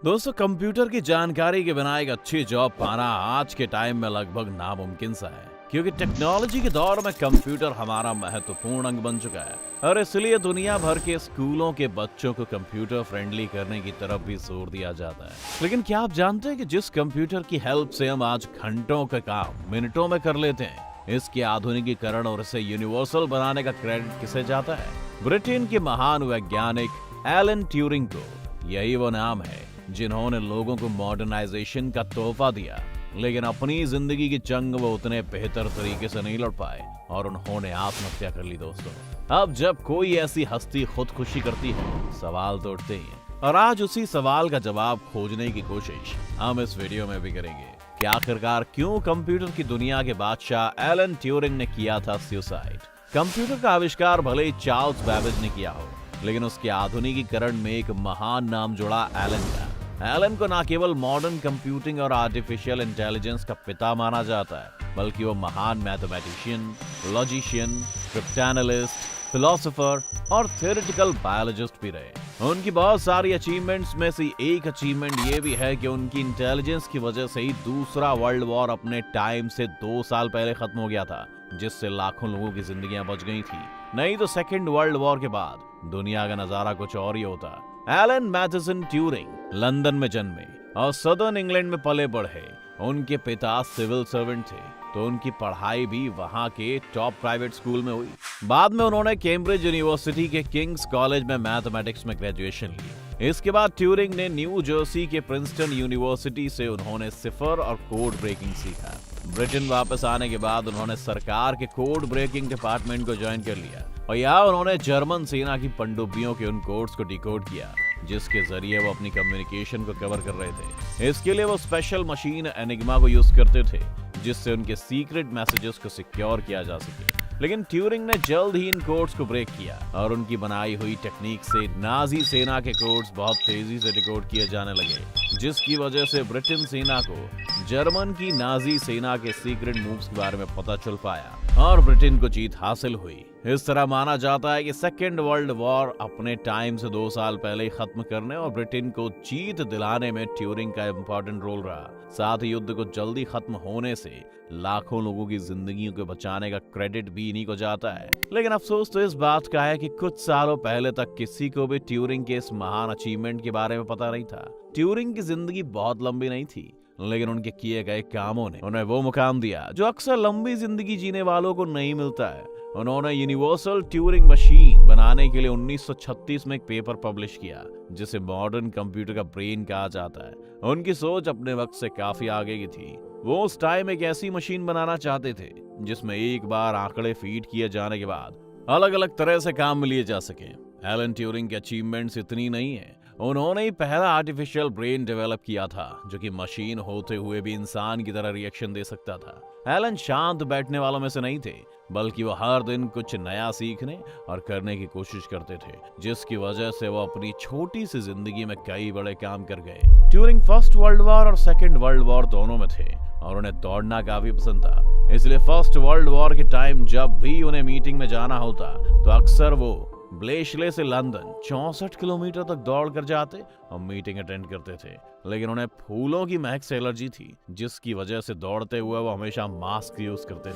दोस्तों, कंप्यूटर की जानकारी के बिना एक अच्छी जॉब पाना आज के टाइम में लगभग नामुमकिन सा है, क्योंकि टेक्नोलॉजी के दौर में कंप्यूटर हमारा महत्वपूर्ण अंग बन चुका है और इसलिए दुनिया भर के स्कूलों के बच्चों को कंप्यूटर फ्रेंडली करने की तरफ भी जोर दिया जाता है। लेकिन क्या आप जानते हैं कि जिस कंप्यूटर की हेल्प से हम आज घंटों का काम मिनटों में कर लेते हैं, इसके आधुनिकीकरण और इसे यूनिवर्सल बनाने का क्रेडिट किसे जाता है? ब्रिटेन के महान वैज्ञानिक एलन ट्यूरिंग को यही वो नाम है जिन्होंने लोगों को मॉडर्नाइजेशन का तोहफा दिया, लेकिन अपनी जिंदगी की जंग वो उतने बेहतर तरीके से नहीं लड़ पाए और उन्होंने आत्महत्या कर ली। दोस्तों, अब जब कोई ऐसी हस्ती खुदकुशी करती है, सवाल तो उठते ही हैं और आज उसी सवाल का जवाब खोजने की कोशिश हम इस वीडियो में भी करेंगे कि आखिरकार क्यों कंप्यूटर की दुनिया के बादशाह एलन ट्यूरिंग ने किया था सुसाइड। कंप्यूटर का आविष्कार भले ही चार्ल्स बेबेज ने किया हो, लेकिन उसके आधुनिकीकरण में एक महान नाम जुड़ा एलन का। एलन को न केवल मॉडर्न कंप्यूटिंग और आर्टिफिशियल इंटेलिजेंस का पिता माना जाता है, बल्कि वो महान मैथमेटिशियन, लॉजिशियन, क्रिप्टोनालिस्ट, फिलोसोफर और थ्योरेटिकल बायोलॉजिस्ट भी रहे। उनकी बहुत सारी अचीवमेंट्स में से एक अचीवमेंट ये भी है कि उनकी इंटेलिजेंस की वजह से ही दूसरा वर्ल्ड वॉर अपने टाइम से 2 साल पहले खत्म हो गया था, जिससे लाखों लोगों की जिंदगियां बच गई थी। नहीं तो सेकेंड वर्ल्ड वॉर के बाद दुनिया का नजारा कुछ और ही होता। एलन मैथिसन ट्यूरिंग लंदन में जन्मे और सदर्न इंग्लैंड में पले बढ़े। उनके पिता सिविल सर्वेंट थे, तो उनकी पढ़ाई भी वहां के टॉप प्राइवेट स्कूल में हुई। बाद में उन्होंने कैम्ब्रिज यूनिवर्सिटी के किंग्स कॉलेज में मैथमेटिक्स में ग्रेजुएशन ली। इसके बाद ट्यूरिंग ने न्यू जर्सी के प्रिंसटन यूनिवर्सिटी से उन्होंने सिफर और कोड ब्रेकिंग सीखा। ब्रिटेन वापस आने के बाद उन्होंने सरकार के कोड ब्रेकिंग डिपार्टमेंट को ज्वाइन कर लिया और यहाँ उन्होंने जर्मन सेना की पनडुब्बियों के उन कोड्स को डिकोड किया, जिसके जरिए वो अपनी कम्युनिकेशन को कवर कर रहे थे। इसके लिए वो स्पेशल मशीन एनिग्मा को यूज करते थे, जिससे उनके सीक्रेट मैसेजेस को सिक्योर किया जा सके। लेकिन ट्यूरिंग ने जल्द ही इन कोड्स को ब्रेक किया और उनकी बनाई हुई टेक्निक से नाजी सेना के कोड्स बहुत तेजी से डिकोड किए जाने लगे, जिसकी वजह से ब्रिटेन सेना को जर्मन की नाजी सेना के सीक्रेट मूव्स के बारे में पता चल पाया और ब्रिटेन को जीत हासिल हुई। इस तरह माना जाता है कि सेकेंड वर्ल्ड वॉर अपने टाइम से 2 साल पहले ही खत्म करने और ब्रिटेन को जीत दिलाने में ट्यूरिंग का इंपॉर्टेंट रोल रहा। साथ ही युद्ध को जल्दी खत्म होने से लाखों लोगों की जिंदगियों को बचाने का क्रेडिट भी इन्हीं को जाता है। लेकिन अफसोस तो इस बात का है कि कुछ सालों पहले तक किसी को भी ट्यूरिंग के इस महान अचीवमेंट के बारे में पता नहीं था। ट्यूरिंग की जिंदगी बहुत लंबी नहीं थी, लेकिन उनके किए गए कामों ने उन्हें वो मुकाम दिया जो अक्सर लंबी जिंदगी जीने वालों को नहीं मिलता है। उन्होंने यूनिवर्सल ट्यूरिंग मशीन बनाने के लिए 1936 में एक पेपर पब्लिश किया, जिसे मॉडर्न कंप्यूटर का ब्रेन कहा जाता है। उनकी सोच अपने वक्त से काफी आगे की थी। वो उस टाइम एक ऐसी मशीन बनाना चाहते थे जिसमें एक बार आंकड़े फीड किए जाने के बाद अलग अलग तरह से काम में लिए जा सके। एलन ट्यूरिंग की अचीवमेंट्स इतनी नहीं है, उन्होंने ही पहला आर्टिफिशियल ब्रेन डेवलप किया था जो कि मशीन होते हुए भी इंसान की तरह रिएक्शन दे सकता था। एलन शांत बैठने वालों में से नहीं थे, बल्कि वो हर दिन कुछ नया सीखने और करने की कोशिश करते थे, जिसकी वजह से वो अपनी छोटी सी जिंदगी में कई बड़े काम कर गए। ट्यूरिंग फर्स्ट वर्ल्ड वॉर और सेकेंड वर्ल्ड वॉर दोनों में थे और उन्हें दौड़ना काफी पसंद था। इसलिए फर्स्ट वर्ल्ड वॉर के टाइम जब भी उन्हें मीटिंग में जाना होता तो अक्सर वो ब्लेशले से लंदन 64 किलोमीटर तक दौड़ कर जाते और मीटिंग अटेंड करते थे। लेकिन उन्हें फूलों की महक से एलर्जी थी, जिसकी वजह से दौड़ते हुए वो हमेशा मास्क यूज करते थे।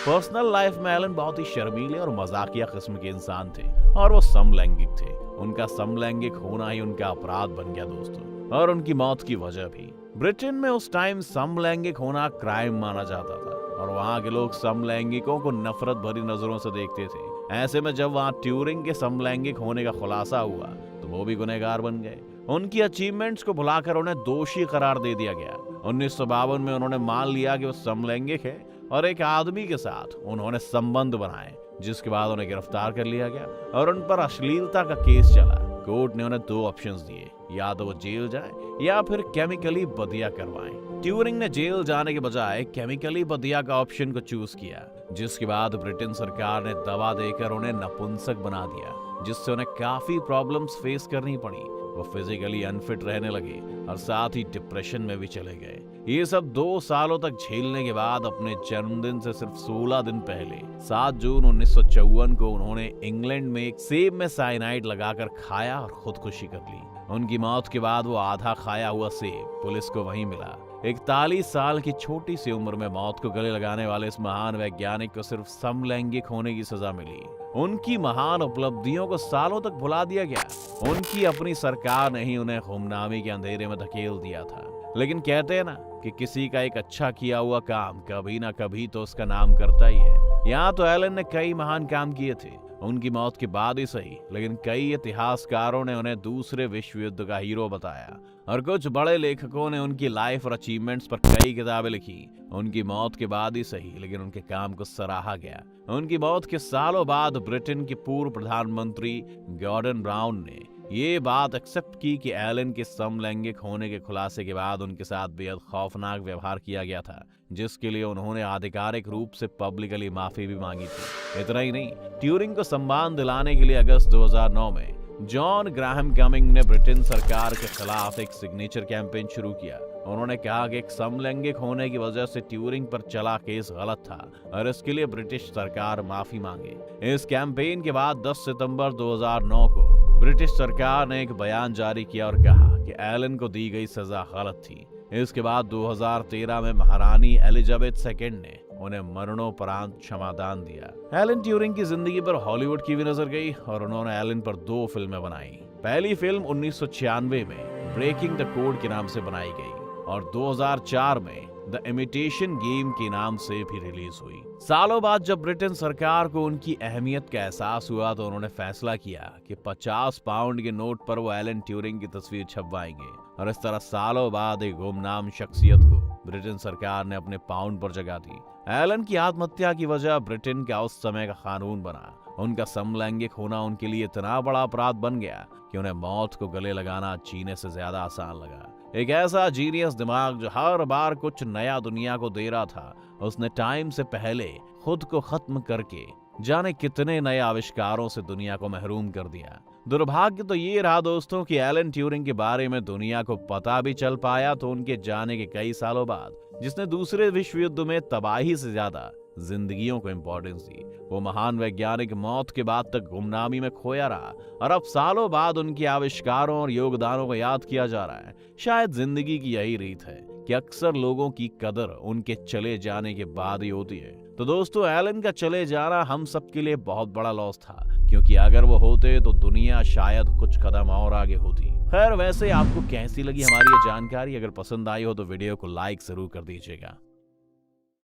पर्सनल लाइफ में एलन बहुत ही शर्मीले और मजाकिया किस्म के इंसान थे और वो समलैंगिक थे। उनका समलैंगिक होना ही उनका अपराध बन गया दोस्तों, और उनकी मौत की वजह भी। ब्रिटेन में उस टाइम समलैंगिक होना क्राइम माना जाता था और वहाँ के लोग समलैंगिकों को नफरत भरी नजरों से देखते थे। ऐसे में जब वहाँ ट्यूरिंग के समलैंगिक होने का खुलासा हुआ तो वो भी गुनहगार बन गए। उनकी अचीवमेंट्स को भुलाकर उन्हें दोषी करार दे दिया गया। 1952 में उन्होंने मान लिया कि वो समलैंगिक है और एक आदमी के साथ उन्होंने संबंध बनाए, जिसके बाद उन्हें गिरफ्तार कर लिया गया और उन पर अश्लीलता का केस चला। कोर्ट ने उन्हें 2 ऑप्शंस दिए, या तो वो जेल जाए या फिर केमिकली बदिया करवाएं। ट्यूरिंग ने जेल जाने के बजाय केमिकली बदिया का ऑप्शन को चूज किया, जिसके बाद ब्रिटेन सरकार ने दवा देकर उन्हें नपुंसक बना दिया, जिससे उन्हें काफी प्रॉब्लम्स फेस करनी पड़ी। वो फिजिकली अनफिट रहने लगे और साथ ही डिप्रेशन में भी चले गए। ये सब 2 सालों तक झेलने के बाद अपने जन्मदिन से सिर्फ 16 दिन पहले 7 जून 1954 को उन्होंने इंग्लैंड में एक सेब में साइनाइड लगाकर खाया और खुदकुशी कर ली। उनकी मौत के बाद वो आधा खाया हुआ सेब पुलिस को वहीं मिला। 41 साल की छोटी सी उम्र में मौत को गले लगाने वाले इस महान वैज्ञानिक को सिर्फ समलैंगिक होने की सजा मिली। उनकी महान उपलब्धियों को सालों तक भुला दिया गया। उनकी अपनी सरकार ने ही उन्हें गुमनामी के अंधेरे में धकेल दिया था। लेकिन कहते हैं ना कि किसी का एक अच्छा किया हुआ काम कभी ना कभी तो उसका नाम करता ही है। यहाँ तो एलन ने कई महान काम किए थे, उनकी मौत के बाद ही सही, लेकिन कई इतिहासकारों ने उन्हें दूसरे विश्व युद्ध का हीरो बताया और कुछ बड़े लेखकों ने उनकी लाइफ और अचीवमेंट्स पर कई किताबें लिखी। उनकी मौत के बाद ही सही, लेकिन उनके काम को सराहा गया। उनकी मौत के सालों बाद ब्रिटेन के पूर्व प्रधानमंत्री गॉर्डन ब्राउन ने ये बात एक्सेप्ट की कि एलन के समलैंगिक होने के खुलासे के बाद उनके साथ बेहद खौफनाक व्यवहार किया गया था, जिसके लिए उन्होंने आधिकारिक रूप से पब्लिकली माफी भी मांगी थी। इतना ही नहीं, ट्यूरिंग को सम्मान दिलाने के लिए अगस्त 2009 में जॉन ग्राहम कमिंग ने ब्रिटेन सरकार के खिलाफ एक सिग्नेचर कैंपेन शुरू किया। उन्होंने कहा कि एक समलैंगिक होने की वजह से ट्यूरिंग पर चला केस गलत था और इसके लिए ब्रिटिश सरकार माफी मांगे। इस कैंपेन के बाद 10 सितंबर 2009 को ब्रिटिश सरकार ने एक बयान जारी किया और कहा कि एलन को दी गई सजा गलत थी। इसके बाद 2013 में महारानी एलिजाबेथ II ने उन्हें मरणोपरांत क्षमादान दिया। एलन ट्यूरिंग की जिंदगी पर हॉलीवुड की भी नजर गई और उन्होंने एलन पर 2 फिल्में बनाई। पहली फिल्म 1996 में ब्रेकिंग द कोड के नाम से बनाई गई और 2004 में द इमिटेशन गेम के नाम से भी रिलीज हुई। सालों बाद जब ब्रिटेन सरकार को उनकी अहमियत का एहसास हुआ तो उन्होंने फैसला किया कि 50 पाउंड के नोट पर वो एलन ट्यूरिंग की तस्वीर छपवाएंगे और इस तरह सालों बाद एक गुमनाम शख्सियत को ब्रिटेन सरकार ने अपने पाउंड पर जगह दी। एलन की आत्महत्या की वजह ब्रिटेन का उस समय का कानून बना। उनका समलैंगिक होना उनके लिए इतना बड़ा अपराध बन गया कि उन्हें मौत को गले लगाना जीने से ज्यादा आसान लगा। एक ऐसा जीनियस दिमाग जो हर बार कुछ नया दुनिया को दे रहा था, उसने टाइम से पहले खुद को खत्म करके जाने कितने नए आविष्कारों से दुनिया को महरूम कर दिया। दुर्भाग्य तो ये रहा दोस्तों कि एलन ट्यूरिंग के बारे में दुनिया को पता भी चल पाया तो उनके जाने के कई सालों बाद, जिसने दूसरे विश्व युद्ध में तबाही से ज्यादा जिंदगियों को इंपॉर्टेंस दी। वो महान वैज्ञानिक मौत के बाद तक गुमनामी में खोया रहा और अब सालों बाद उनके आविष्कारों और योगदानों को याद किया जा रहा है। शायद जिंदगी की यही रीत है कि अक्सर लोगों की कदर उनके चले जाने के बाद ही होती है। तो दोस्तों, एलन का चले जाना हम सबके लिए बहुत बड़ा लॉस था, क्योंकि अगर वो होते तो दुनिया शायद कुछ कदम और आगे होती। खैर, वैसे आपको कैसी लगी हमारी ये जानकारी? अगर पसंद आई हो तो वीडियो को लाइक जरूर कर दीजिएगा।